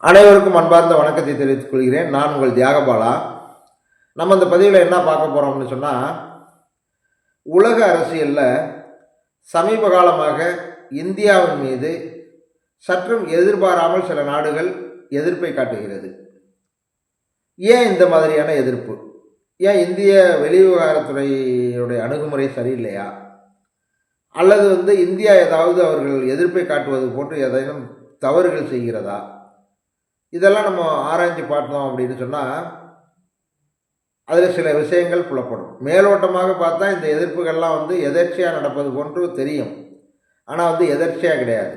அனைவருக்கும் அன்பார்ந்த வணக்கத்தை தெரிவித்துக் கொள்கிறேன். நான் உங்கள் தியாகபாலா. நம்ம இந்த பதிவில் என்ன பார்க்க போகிறோம்னு சொன்னால், உலக அரசியலில் சமீப காலமாக இந்தியாவின் மீது சற்றும் எதிர்பாராமல் சில நாடுகள் எதிர்ப்பை காட்டுகிறது. ஏன் இந்த மாதிரியான எதிர்ப்பு? ஏன் இந்திய வெளிவிவகாரத்துறையுடைய அணுகுமுறை சரியில்லையா? அல்லது இந்தியா ஏதாவது அவர்கள் எதிர்ப்பை காட்டுவது போன்று ஏதேனும் தவறுகள் செய்கிறதா? இதெல்லாம் நம்ம ஆராய்ச்சி பார்த்தோம் அப்படின்னு சொன்னால், அதில் சில விஷயங்கள் புலப்படும். மேலோட்டமாக பார்த்தா இந்த எதிர்ப்புகள்லாம் எதேர்ச்சையாக நடப்பது போன்று தெரியும். ஆனால் எதேர்ச்சையாக கிடையாது.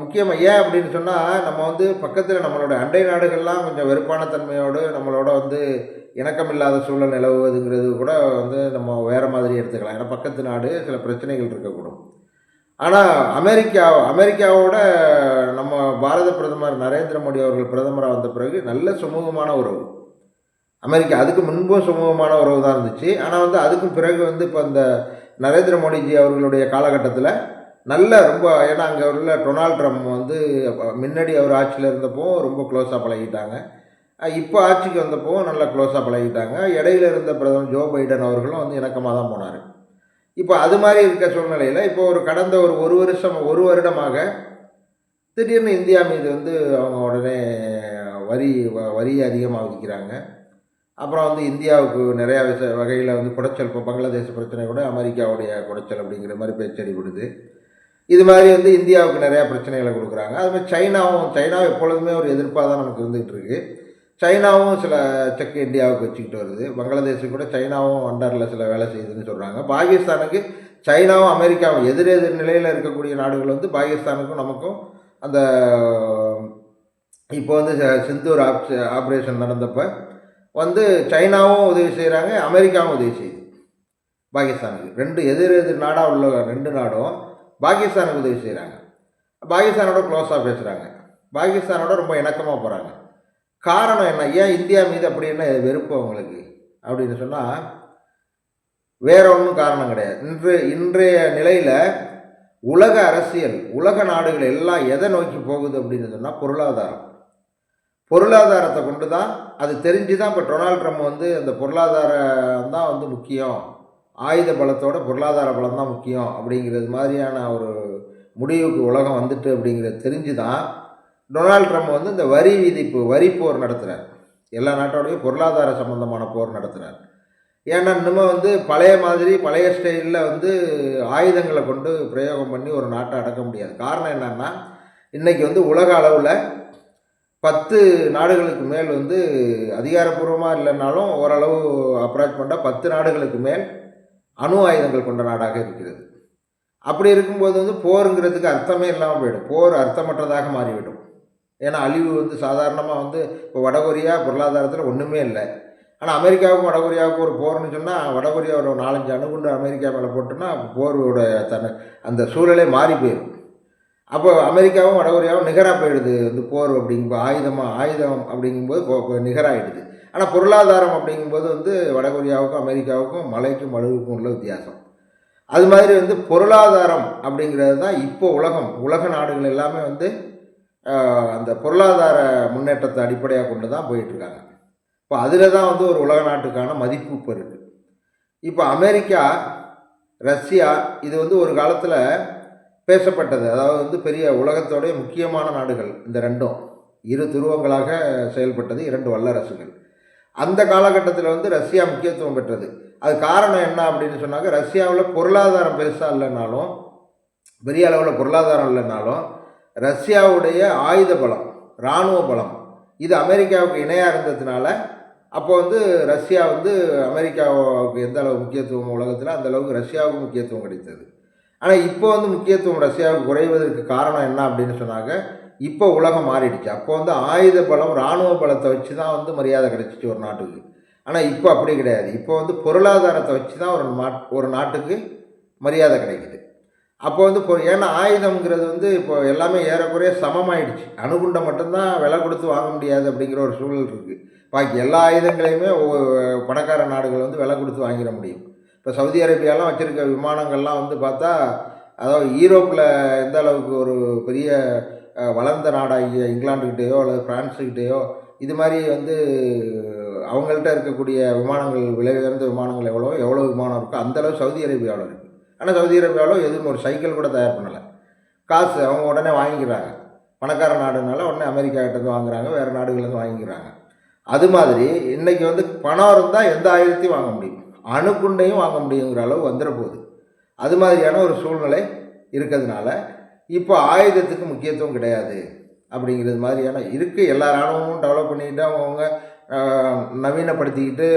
முக்கியமாக ஏன் அப்படின்னு சொன்னால், நம்ம பக்கத்தில் நம்மளோட அண்டை நாடுகள்லாம் கொஞ்சம் வெறுப்பான தன்மையோடு நம்மளோட இணக்கமில்லாத சூழல் நிலவுவதுங்கிறது கூட நம்ம வேறு மாதிரி எடுத்துக்கலாம். ஏன்னா பக்கத்து நாடு சில பிரச்சனைகள் இருக்கக்கூடும். ஆனால் அமெரிக்காவோட நம்ம பாரத பிரதமர் நரேந்திர மோடி அவர்கள் பிரதமராக வந்த பிறகு நல்ல சுமூகமான உறவு. அமெரிக்கா அதுக்கு முன்பும் சுமூகமான உறவு தான் இருந்துச்சு. ஆனால் அதுக்கும் பிறகு இப்போ இந்த நரேந்திர மோடிஜி அவர்களுடைய காலகட்டத்தில் நல்ல ரொம்ப, ஏன்னா அங்கே உள்ள டொனால்ட் ட்ரம்ப் முன்னாடி அவர் ஆட்சியில் இருந்தப்போ ரொம்ப க்ளோஸாக பழகிட்டாங்க. இப்போ ஆட்சிக்கு வந்தப்போ நல்லா க்ளோஸாக பழகிட்டாங்க. இடையில இருந்த பிரதமர் ஜோ பைடன் அவர்களும் இணக்கமாக தான் போனார். இப்போ அது மாதிரி இருக்க சூழ்நிலையில் இப்போ கடந்த ஒரு வருடமாக திடீர்னு இந்தியா மீது அவங்க உடனே வரி அதிகமாக விதிக்கிறாங்க. அப்புறம் இந்தியாவுக்கு நிறையா வகையில் குடைச்சல், இப்போ பங்களாதேஷ் பிரச்சனை கூட அமெரிக்காவுடைய குடைச்சல் அப்படிங்கிற மாதிரி பேச்சடிபடுது. இது மாதிரி இந்தியாவுக்கு நிறையா பிரச்சனைகளை கொடுக்குறாங்க. அதுமாதிரி சைனாவும் எப்பொழுதுமே ஒரு எதிர்ப்பாக தான் நமக்கு இருந்துகிட்டு இருக்குது. சைனாவும் சில செக் இந்தியாவுக்கு வச்சுக்கிட்டு வருது. பங்களாதேஷுக்கு கூட சைனாவும் அண்டரில் சில வேலை செய்யுதுன்னு சொல்கிறாங்க. பாகிஸ்தானுக்கு சைனாவும் அமெரிக்காவும் எதிரெதிர் நிலையில் இருக்கக்கூடிய நாடுகள் பாகிஸ்தானுக்கும் நமக்கும் அந்த இப்போ சிந்தூர் ஆப்ரேஷன் நடந்தப்போ சைனாவும் உதவி செய்கிறாங்க, அமெரிக்காவும் உதவி செய்யுது பாகிஸ்தானுக்கு. ரெண்டு எதிர் நாடாக உள்ள ரெண்டு நாடும் பாகிஸ்தானுக்கு உதவி செய்கிறாங்க. பாகிஸ்தானோட க்ளோஸாக பேசுகிறாங்க, பாகிஸ்தானோட ரொம்ப இணக்கமாக போகிறாங்க. காரணம் என்ன? ஏன் இந்தியா மீது அப்படி என்ன வெறுப்பு அவங்களுக்கு அப்படின்னு சொன்னால், வேற ஒன்றும் காரணம் கிடையாது. இன்றைய நிலையில் உலக அரசியல், உலக நாடுகள் எல்லாம் எதை நோக்கி போகுது அப்படின்னு சொன்னால் பொருளாதாரத்தை கொண்டு தான். அது தெரிஞ்சு தான் இப்போ டொனால்ட் ட்ரம்ப் அந்த பொருளாதாரம் தான் முக்கியம், ஆயுத பலத்தோட பொருளாதார பலம் தான் முக்கியம் அப்படிங்கிறது மாதிரியான ஒரு முடிவுக்கு உலகம் வந்துட்டு அப்படிங்கிறது தெரிஞ்சு தான் டொனால்ட் ட்ரம்ப் இந்த வரி போர் நடத்துகிறார். எல்லா நாட்டோடையும் பொருளாதார சம்பந்தமான போர் நடத்துகிறார். ஏன்னா இன்னுமே பழைய ஸ்டைலில் ஆயுதங்களை கொண்டு பிரயோகம் பண்ணி ஒரு நாட்டை அடக்க முடியாது. காரணம் என்னன்னா, இன்றைக்கி உலக அளவில் 10 நாடுகளுக்கு மேல் அதிகாரப்பூர்வமாக இல்லைன்னாலும் ஓரளவு அப்ராச்மெண்ட்டாக 10 நாடுகளுக்கு மேல் அணு ஆயுதங்கள் கொண்ட நாடாக இருக்கிறது. அப்படி இருக்கும்போது போருங்கிறதுக்கு அர்த்தமே இல்லாமல் போயிடும். போர் அர்த்தமற்றதாக மாறிவிடும். ஏன்னா அழிவு சாதாரணமாக இப்போ வடகொரியா பொருளாதாரத்தில் ஒன்றுமே இல்லை. ஆனால் அமெரிக்காவுக்கும் வடகொரியாவுக்கும் ஒரு போர்னு சொன்னால், வடகொரியா ஒரு 4-5 அணுகுண்டு அமெரிக்கா மேலே போட்டோன்னா போரோட அந்த சூழலே மாறி போயிடும். அப்போ அமெரிக்காவும் வடகொரியாவும் நிகராக போயிடுது போர் அப்படிங்கும்போது, ஆயுதம் அப்படிங்கும்போது நிகராகிடுது. ஆனால் பொருளாதாரம் அப்படிங்கும்போது வடகொரியாவுக்கும் அமெரிக்காவுக்கும் மலைக்கும் மழுவுக்கும் உள்ள வித்தியாசம். அது மாதிரி பொருளாதாரம் அப்படிங்கிறது தான் இப்போ உலக நாடுகள் எல்லாமே அந்த பொருளாதார முன்னேற்றத்தை அடிப்படையாக கொண்டு தான் போயிட்டுருக்காங்க. இப்போ அதில் தான் ஒரு உலக நாட்டுக்கான மதிப்பு இப்போ இருக்குது. இப்போ அமெரிக்கா, ரஷ்யா இது ஒரு காலத்தில் பேசப்பட்டது. அதாவது பெரிய உலகத்தோடைய முக்கியமான நாடுகள் இந்த ரெண்டும், இரு துருவங்களாக செயல்பட்டது 2 வல்லரசுகள். அந்த காலகட்டத்தில் ரஷ்யா முக்கியத்துவம் பெற்றது. அது காரணம் என்ன அப்படின்னு சொன்னாங்க, ரஷ்யாவில் பொருளாதாரம் பெருசாக இல்லைனாலும், பெரிய அளவில் பொருளாதாரம் இல்லைனாலும், ரஷ்யாவுடைய ஆயுத பலம், இராணுவ பலம் இது அமெரிக்காவுக்கு இணையாக இருந்ததுனால அப்போ ரஷ்யா அமெரிக்காவுக்கு எந்த அளவு முக்கியத்துவம் உலகத்தில், அந்த அளவுக்கு ரஷ்யாவுக்கு முக்கியத்துவம் கிடைத்தது. ஆனால் இப்போ முக்கியத்துவம் ரஷ்யாவுக்கு குறைவதற்கு காரணம் என்ன அப்படின்னு சொன்னாங்க, இப்போ உலகம் மாறிடுச்சு. அப்போ ஆயுத பலம், இராணுவ பலத்தை வச்சு தான் மரியாதை கிடைச்சிச்சு ஒரு நாட்டுக்கு. ஆனால் இப்போ அப்படி கிடையாது. இப்போ பொருளாதாரத்தை வச்சு தான் ஒரு நாட்டுக்கு மரியாதை கிடைக்குது. அப்போ ஏன்னா ஆயுதம்ங்கிறது இப்போ எல்லாமே ஏறக்குறைய சமமாயிடுச்சு. அணுகுண்டை மட்டும்தான் விலை கொடுத்து வாங்க முடியாது அப்படிங்கிற ஒரு சூழல் இருக்குது. பாக்கி எல்லா ஆயுதங்களையுமே பணக்கார நாடுகள் விலை கொடுத்து வாங்கிட முடியும். இப்போ சவுதி அரேபியாலாம் வச்சுருக்க விமானங்கள்லாம் பார்த்தா, அதாவது ஈரோப்பில் எந்த அளவுக்கு ஒரு பெரிய வளர்ந்த நாடாகிய இங்கிலாந்துக்கிட்டேயோ அல்லது பிரான்ஸுக்கிட்டேயோ இது மாதிரி வந்து அவங்கள்ட்ட இருக்கக்கூடிய விமானங்கள், விலை உயர்ந்த விமானங்கள் எவ்வளோ விமானம் இருக்கோ அந்தளவு சவுதி அரேபியாவில் இருக்குது. ஆனால் சவுதி அரேபியாவில் எதுவும் ஒரு சைக்கிள் கூட தயார் பண்ணலை. காசு அவங்க உடனே வாங்கிக்கிறாங்க. பணக்கார நாடுனால உடனே அமெரிக்காக்கிட்டேருந்து வாங்குறாங்க, வேறு நாடுகள்லேருந்து வாங்கிக்கிறாங்க. அது மாதிரி இன்றைக்கி வந்து பணம் இருந்தால் எந்த ஆயுதத்தையும் வாங்க முடியும், அணுகுண்டையும் வாங்க முடியுங்கிற அளவு வந்துட போகுது. அது மாதிரியான ஒரு சூழ்நிலை இருக்கிறதுனால இப்போ ஆயுதத்துக்கு முக்கியத்துவம் கிடையாது அப்படிங்கிறது மாதிரியான இருக்குது. எல்லா இராணுவமும் டெவலப் பண்ணிக்கிட்டு அவங்கவுங்க நவீனப்படுத்திக்கிட்டு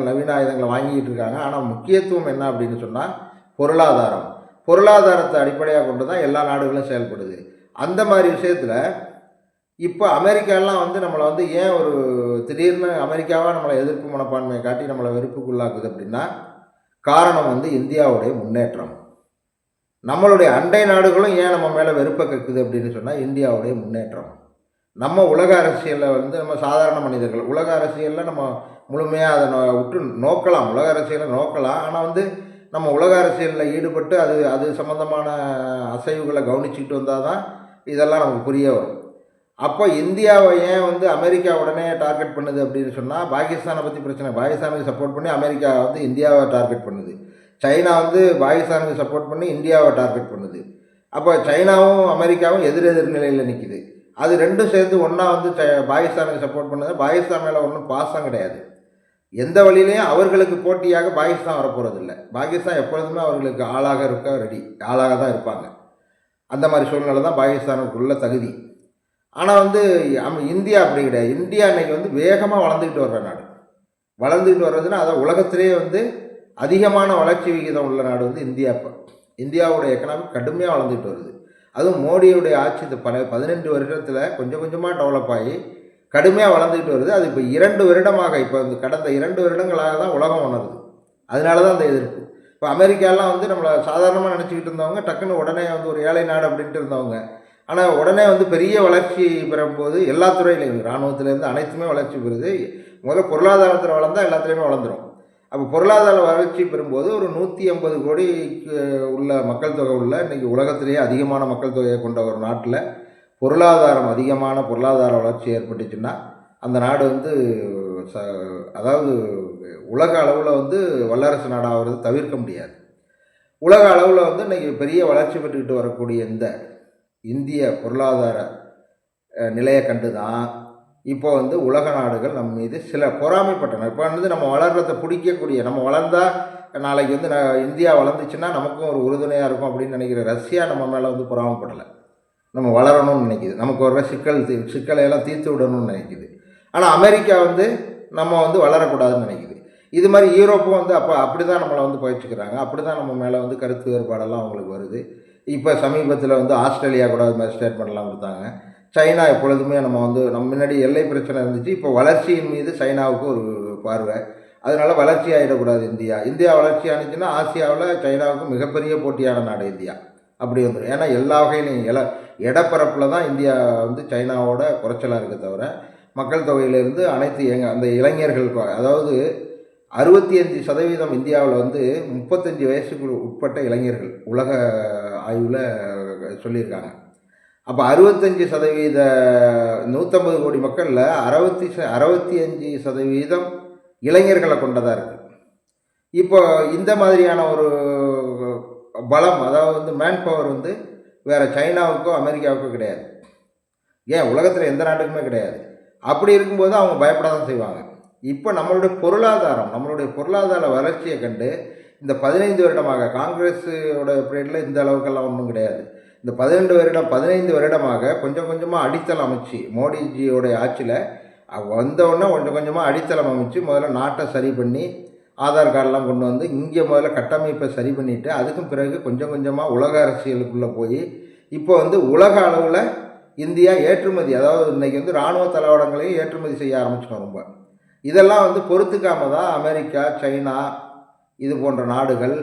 நவீன ஆயுதங்களை வாங்கிக்கிட்டு இருக்காங்க. ஆனால் முக்கியத்துவம் என்ன அப்படின்னு சொன்னால் பொருளாதாரம். பொருளாதாரத்தை அடிப்படையாக கொண்டு தான் எல்லா நாடுகளும் செயல்படுது. அந்த மாதிரி விஷயத்தில் இப்போ அமெரிக்காலாம் வந்து நம்மளை வந்து ஏன் ஒரு திடீர்னு அமெரிக்காவாக நம்மளை எதிர்ப்பு மனப்பான்மையை காட்டி நம்மளை வெறுப்புக்குள்ளாக்குது அப்படின்னா காரணம் வந்து இந்தியாவுடைய முன்னேற்றம். நம்மளுடைய அண்டை நாடுகளும் ஏன் நம்ம மேலே வெறுப்பை கக்குது அப்படின்னு சொன்னால் இந்தியாவுடைய முன்னேற்றம். நம்ம உலக அரசியலில் வந்து நம்ம சாதாரண மனிதர்கள் உலக அரசியலில் நம்ம முழுமையாக அதை உற்று நோக்கலாம், உலக அரசியலை நோக்கலாம். ஆனால் வந்து நம்ம உலக அரசியலில் ஈடுபட்டு அது சம்மந்தமான அசைவுகளை கவனிச்சுக்கிட்டு வந்தால் தான் இதெல்லாம் நமக்கு புரிய வரும். அப்போ இந்தியாவை ஏன் வந்து அமெரிக்கா உடனே டார்கெட் பண்ணுது அப்படின்னு சொன்னால் பாகிஸ்தானை பற்றி பிரச்சனை. பாகிஸ்தானுக்கு சப்போர்ட் பண்ணி அமெரிக்கா வந்து இந்தியாவை டார்கெட் பண்ணுது. சைனா வந்து பாகிஸ்தானுக்கு சப்போர்ட் பண்ணி இந்தியாவை டார்கெட் பண்ணுது. அப்போ சைனாவும் அமெரிக்காவும் எதிரெதிர் நிலையில் நிற்கிது. அது ரெண்டும் சேர்ந்து ஒன்றா வந்து பாகிஸ்தானுக்கு சப்போர்ட் பண்ணுது. பாகிஸ்தான் மேலே ஒன்றும் பாசம் கிடையாது. எந்த வழியிலையும் அவர்களுக்கு போட்டியாக பாகிஸ்தான் வரப்போகிறதில்ல. பாகிஸ்தான் எப்பொழுதுமே அவர்களுக்கு ஆளாக தான் இருப்பாங்க. அந்த மாதிரி சூழ்நிலை தான் பாகிஸ்தானுக்குள்ள தகுதி. ஆனால் வந்து இந்தியா அப்படி கிடையாது. இந்தியா இன்றைக்கி வந்து வேகமாக வளர்ந்துக்கிட்டு வர்ற நாடு. வளர்ந்துக்கிட்டு வர்றதுன்னா அதை உலகத்திலே வந்து அதிகமான வளர்ச்சி விகிதம் உள்ள நாடு வந்து இந்தியா. இப்போ இந்தியாவுடைய எக்கனாமி கடுமையாக வளர்ந்துட்டு வருது. அதுவும் மோடியுடைய ஆட்சி இந்த 15 வருடத்தில் கொஞ்சம் கொஞ்சமாக டெவலப் ஆகி கடுமையாக வளர்ந்துக்கிட்டு வருது. அது இப்போ 2 வருடமாக இப்போ இந்த கடந்த 2 வருடங்களாக தான் உலகம் உணருது. அதனால தான் அந்த எதிர்ப்பு. இப்போ அமெரிக்காலாம் வந்து நம்மளை சாதாரணமாக நினச்சிக்கிட்டு இருந்தவங்க டக்குன்னு உடனே வந்து ஒரு ஏழை நாடு அப்படின்ட்டு இருந்தவங்க, ஆனால் உடனே வந்து பெரிய வளர்ச்சி பெறும்போது எல்லா துறையிலையும் இராணுவத்திலேருந்து அனைத்துமே வளர்ச்சி பெறுது. முதல்ல பொருளாதாரத்தில் வளர்ந்தால் எல்லாத்துலேயுமே வளர்ந்துடும். அப்போ பொருளாதார வளர்ச்சி பெறும்போது ஒரு 150 கோடி உள்ள மக்கள் தொகை உள்ள இன்றைக்கி உலகத்திலேயே அதிகமான மக்கள் தொகையை கொண்ட ஒரு நாட்டில் அதிகமான பொருளாதார வளர்ச்சி ஏற்பட்டுச்சுன்னா அந்த நாடு வந்து அதாவது உலக அளவில் வந்து வல்லரசு நாடாகிறது தவிர்க்க முடியாது. உலக அளவில் வந்து இன்றைக்கி பெரிய வளர்ச்சி பெற்றுக்கிட்டு வரக்கூடிய இந்த இந்திய பொருளாதார நிலையை கண்டு தான் இப்போ வந்து உலக நாடுகள் நம்ம மீது சில பொறாமைப்பட்டன. இப்போ வந்து நம்ம வளர்கிறத பிடிக்கக்கூடிய, நம்ம வளர்ந்தால் நாளைக்கு வந்து இந்தியா வளர்ந்துச்சுன்னா நமக்கும் ஒரு உறுதுணையாக இருக்கும் அப்படின்னு நினைக்கிற ரஷ்யா நம்ம மேலே வந்து பொறாமைப்படலை. நம்ம வளரணும்னு நினைக்கிது, நமக்கு வர்ற சிக்கலையெல்லாம் தீர்த்து விடணும்னு நினைக்கிது. ஆனால் அமெரிக்கா வந்து நம்ம வந்து வளரக்கூடாதுன்னு நினைக்கிது. இது மாதிரி யூரோப்பும் வந்து அப்படி தான் நம்மளை வந்து பயிற்சிக்கிறாங்க. அப்படி தான் நம்ம மேலே வந்து கருத்து வேறுபாடெல்லாம் அவங்களுக்கு வருது. இப்போ சமீபத்தில் வந்து ஆஸ்திரேலியா கூட அது மாதிரி ஸ்டேட்மெண்ட்லாம் கொடுத்தாங்க. சைனா எப்பொழுதுமே நம்ம முன்னாடி எல்லை பிரச்சனை இருந்துச்சு. இப்போ வளர்ச்சியின் மீது சைனாவுக்கு ஒரு பார்வை. அதனால் வளர்ச்சி ஆகிடக்கூடாது இந்தியா வளர்ச்சி ஆனிச்சுன்னா ஆசியாவில் சைனாவுக்கு மிகப்பெரிய போட்டியான நாடு இந்தியா அப்படி வந்துடும். ஏன்னா எல்லா வகையிலையும் இடப்பரப்பில் தான் இந்தியா வந்து சைனாவோட குறைச்சலாக இருக்க தவிர மக்கள் தொகையிலிருந்து அனைத்து அந்த இளைஞர்கள், அதாவது 65% இந்தியாவில் வந்து 35 வயசுக்கு உட்பட்ட இளைஞர்கள் உலக ஆய்வில் சொல்லியிருக்காங்க. அப்போ 65% 150 கோடி மக்களில் 65% இளைஞர்களை கொண்டதாக இருக்குது. இப்போ இந்த மாதிரியான ஒரு பலம், அதாவது வந்து மேன் பவர் வந்து வேறு சைனாவுக்கோ அமெரிக்காவுக்கோ கிடையாது. ஏன் உலகத்தில் எந்த நாட்டுக்குமே கிடையாது. அப்படி இருக்கும்போது அவங்க பயப்பட தான் செய்வாங்க. இப்போ நம்மளுடைய பொருளாதார வளர்ச்சியை கண்டு இந்த 15 வருடமாக காங்கிரஸோட பீரியடில் இந்த அளவுக்கெல்லாம் ஒன்றும் கிடையாது. இந்த 15 வருடமாக கொஞ்சம் கொஞ்சமாக அடித்தளம் அமைச்சு, மோடிஜியோடைய ஆட்சியில் வந்தவுடனே கொஞ்சம் கொஞ்சமாக அடித்தளம் அமைச்சு முதல்ல நாட்டை சரி பண்ணி ஆதார் கார்டெலாம் கொண்டு வந்து இங்கே முதல்ல கட்டமைப்பை சரி பண்ணிவிட்டு அதுக்கும் பிறகு கொஞ்சம் கொஞ்சமாக உலக அரசியலுக்குள்ளே போய் இப்போ வந்து உலக அளவில் இந்தியா ஏற்றுமதி, அதாவது இன்றைக்கி வந்து இராணுவ தளவாடங்களையும் ஏற்றுமதி செய்ய ஆரம்பிச்சிட்டோம். ரொம்ப இதெல்லாம் வந்து பொறுத்துக்காமல் தான் அமெரிக்கா, சைனா இது போன்ற நாடுகள்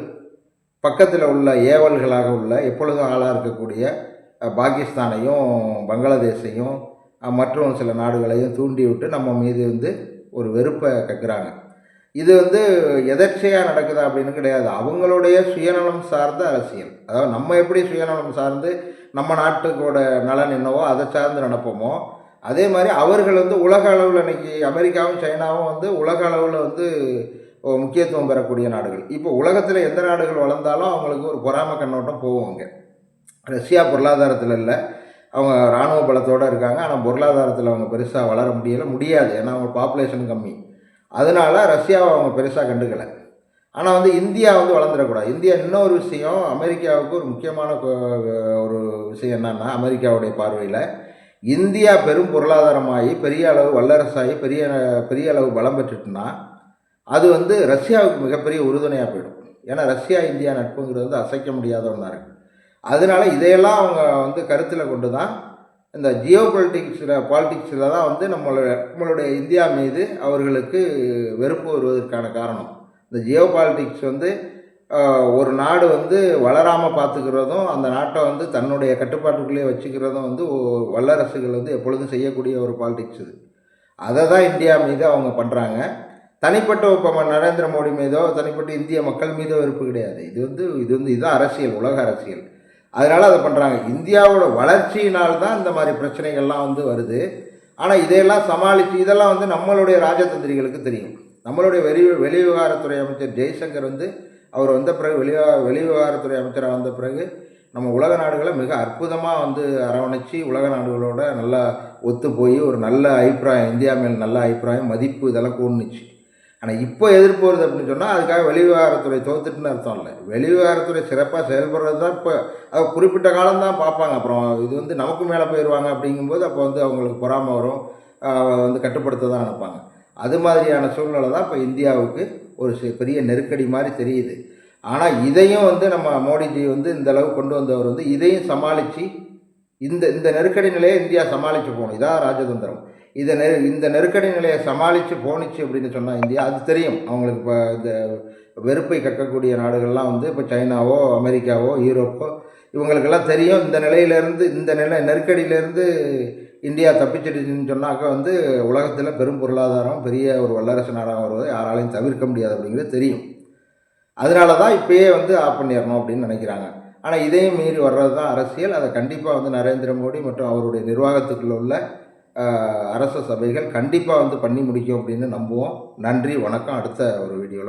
பக்கத்தில் உள்ள ஏவல்களாக உள்ள எப்பொழுதும் ஆளாக இருக்கக்கூடிய பாகிஸ்தானையும் பங்களாதேஷையும் மற்றும் சில நாடுகளையும் தூண்டி விட்டு நம்ம மீது வந்து ஒரு வெறுப்பை கக்குறாங்க. இது வந்து எதர்ச்சையாக நடக்குதா அப்படின்னு கிடையாது. அவங்களுடைய சுயநலம் சார்ந்த அரசியல். அதாவது நம்ம எப்படி சுயநலம் சார்ந்து நம்ம நாட்டுக்கோட நலன் என்னவோ அதை சார்ந்து நடப்போமோ, அதே மாதிரி அவர்கள் வந்து உலக அளவில் இன்னைக்கு அமெரிக்காவும் சைனாவும் வந்து உலக அளவில் வந்து முக்கியத்துவம் பெறக்கூடிய நாடுகள். இப்போ உலகத்தில் எந்த நாடுகள் வளர்ந்தாலும் அவங்களுக்கு ஒரு பொறாமை கண்ணோட்டம் போவாங்க. ரஷ்யா பொருளாதாரத்தில் இல்லை, அவங்க இராணுவ பலத்தோடு இருக்காங்க. ஆனால் பொருளாதாரத்தில் அவங்க பெருசாக வளர முடியாது. ஏன்னா அவங்க பாப்புலேஷன் கம்மி. அதனால ரஷ்யாவை அவங்க பெருசாக கண்டுக்கலை. ஆனால் வந்து இந்தியா வந்து வளர்ந்துடக்கூடாது. இந்தியா இன்னொரு விஷயம், அமெரிக்காவுக்கு ஒரு முக்கியமான ஒரு விஷயம் என்னன்னா, அமெரிக்காவுடைய பார்வையில் இந்தியா பெரும் பொருளாதாரமாகி பெரிய அளவு வல்லரசாகி பெரிய பெரிய அளவு பலம் பெற்றுட்டுனா அது வந்து ரஷ்யாவுக்கு மிகப்பெரிய உறுதுணையாக போயிடும். ஏன்னா ரஷ்யா இந்தியா நட்புங்கிறது வந்து அசைக்க முடியாத ஒன்றா இருக்குது. அதனால இதையெல்லாம் அவங்க வந்து கருத்தில் கொண்டு தான் இந்த ஜியோ பாலிட்டிக்ஸில் தான் வந்து நம்மளுடைய இந்தியா மீது அவர்களுக்கு வெறுப்பு வருவதற்கான காரணம். இந்த ஜியோ பாலிட்டிக்ஸ் வந்து ஒரு நாடு வந்து வளராமல் பார்த்துக்கிறதும் அந்த நாட்டை வந்து தன்னுடைய கட்டுப்பாட்டுக்குள்ளேயே வச்சுக்கிறதும் வந்து வல்லரசுகள் வந்து எப்பொழுதும் செய்யக்கூடிய ஒரு பாலிட்டிக்ஸ் இது. அதை தான் இந்தியா மீது அவங்க பண்ணுறாங்க. தனிப்பட்ட இப்போ நரேந்திர மோடி மீதோ தனிப்பட்ட இந்திய மக்கள் மீதோ வெறுப்பு கிடையாது. இதுதான் அரசியல், உலக அரசியல். அதனால் அதை பண்ணுறாங்க. இந்தியாவோட வளர்ச்சியினால்தான் இந்த மாதிரி பிரச்சனைகள்லாம் வந்து வருது. ஆனால் இதையெல்லாம் சமாளித்து இதெல்லாம் வந்து நம்மளுடைய ராஜதந்திரிகளுக்கு தெரியும். நம்மளுடைய வெளிவிவகாரத்துறை அமைச்சர் ஜெய்சங்கர் வந்து அவர் வந்த பிறகு வெளிவிவகாரத்துறை அமைச்சராக வந்த பிறகு நம்ம உலக நாடுகளை மிக அற்புதமாக வந்து அரவணைச்சி உலக நாடுகளோட நல்லா ஒத்து போய் ஒரு நல்ல அபிப்பிராயம், இந்தியா மேல் நல்ல அபிப்பிராயம், மதிப்பு இதெல்லாம் கூடுனுச்சு. ஆனால் இப்போ எதிர்ப்பு வருது அப்படின்னு சொன்னால் அதுக்காக வெளிவிவகாரத்துறை தோத்துட்டுன்னு அர்த்தம் இல்லை. வெளிவிவகாரத்துறை சிறப்பாக செயல்படுறது தான் இப்போ குறிப்பிட்ட காலம்தான் பார்ப்பாங்க. அப்புறம் இது வந்து நமக்கு மேலே போயிடுவாங்க அப்படிங்கும்போது அப்போ வந்து அவங்களுக்கு பொறாமை வரும், வந்து கட்டுப்படுத்த தான் நினைப்பாங்க. அது மாதிரியான சூழ்நிலை தான் இப்போ இந்தியாவுக்கு ஒரு பெரிய நெருக்கடி மாதிரி தெரியுது. ஆனால் இதையும் வந்து நம்ம மோடிஜி வந்து இந்த அளவுக்கு கொண்டு வந்தவர் வந்து இதையும் சமாளித்து இந்த நெருக்கடி நிலையை இந்தியா சமாளித்து போகணும். இதான் ராஜதந்திரம். இந்த நெருக்கடி நிலையை சமாளித்து போணுச்சு அப்படின்னு சொன்னால் இந்தியா அது தெரியும் அவங்களுக்கு. இப்போ இந்த வெறுப்பை கக்கக்கூடிய நாடுகள்லாம் வந்து இப்போ சைனாவோ அமெரிக்காவோ யூரோப்போ இவங்களுக்கெல்லாம் தெரியும் இந்த நிலையிலேருந்து இந்த நெருக்கடியிலேருந்து இந்தியா தப்பிச்சிடுச்சுன்னு சொன்னாக்கா வந்து உலகத்தில் பெரும் பொருளாதாரம் பெரிய ஒரு வல்லரசு நாடாக வருவதை யாராலையும் தவிர்க்க முடியாது அப்படிங்கிறது தெரியும். அதனால தான் இப்போயே வந்து ஆஃப் பண்ணிடணும் அப்படின்னு நினைக்கிறாங்க. ஆனால் இதையும் மீறி வர்றது தான் அரசியல். அதை கண்டிப்பாக வந்து நரேந்திர மோடி மற்றும் அவருடைய நிர்வாகத்துக்குள்ள உள்ள அரச சபைகள் கண்டிப்பாக வந்து பண்ணி முடிக்கும் அப்படின்னு நம்புவோம். நன்றி, வணக்கம். அடுத்த ஒரு வீடியோவில்